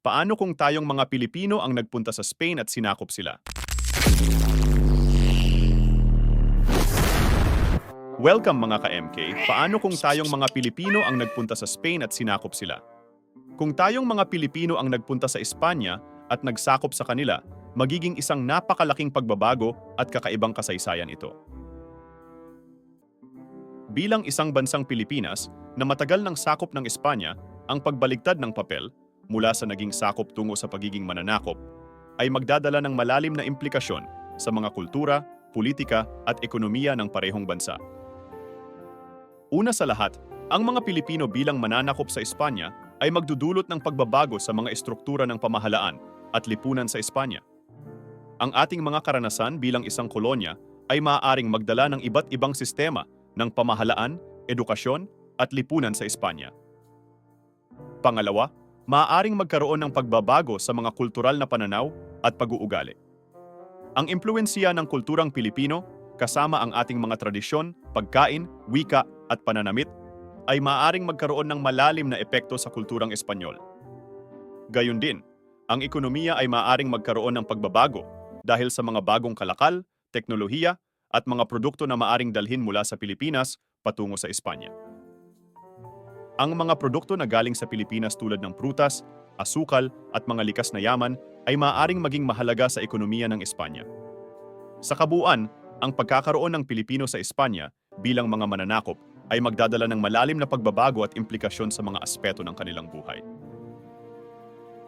Paano kung tayong mga Pilipino ang nagpunta sa Spain at sinakop sila? Welcome mga ka-MK. Paano kung tayong mga Pilipino ang nagpunta sa Spain at sinakop sila? Kung tayong mga Pilipino ang nagpunta sa Espanya at nagsakop sa kanila, magiging isang napakalaking pagbabago at kakaibang kasaysayan ito. Bilang isang bansang Pilipinas na matagal nang sakop ng Espanya, ang pagbaligtad ng papel mula sa naging sakop tungo sa pagiging mananakop ay magdadala ng malalim na implikasyon sa mga kultura, politika at ekonomiya ng parehong bansa. Una sa lahat, ang mga Pilipino bilang mananakop sa Espanya ay magdudulot ng pagbabago sa mga estruktura ng pamahalaan at lipunan sa Espanya. Ang ating mga karanasan bilang isang kolonya ay maaaring magdala ng iba't ibang sistema ng pamahalaan, edukasyon at lipunan sa Espanya. Pangalawa, maaaring magkaroon ng pagbabago sa mga kultural na pananaw at pag-uugali. Ang impluwensiya ng kulturang Pilipino, kasama ang ating mga tradisyon, pagkain, wika at pananamit, ay maaaring magkaroon ng malalim na epekto sa kulturang Espanyol. Gayun din, ang ekonomiya ay maaaring magkaroon ng pagbabago dahil sa mga bagong kalakal, teknolohiya at mga produkto na maaaring dalhin mula sa Pilipinas patungo sa Espanya. Ang mga produkto na galing sa Pilipinas tulad ng prutas, asukal at mga likas na yaman ay maaaring maging mahalaga sa ekonomiya ng Espanya. Sa kabuuan, ang pagkakaroon ng Pilipino sa Espanya bilang mga mananakop ay magdadala ng malalim na pagbabago at implikasyon sa mga aspeto ng kanilang buhay.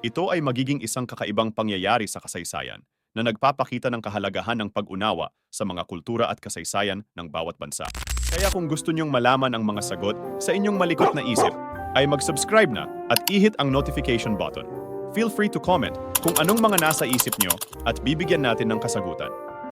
Ito ay magiging isang kakaibang pangyayari sa kasaysayan na nagpapakita ng kahalagahan ng pag-unawa sa mga kultura at kasaysayan ng bawat bansa. Kaya kung gusto niyong malaman ang mga sagot sa inyong malikot na isip, ay mag-subscribe na at i-hit ang notification button. Feel free to comment kung anong mga nasa isip niyo at bibigyan natin ng kasagutan.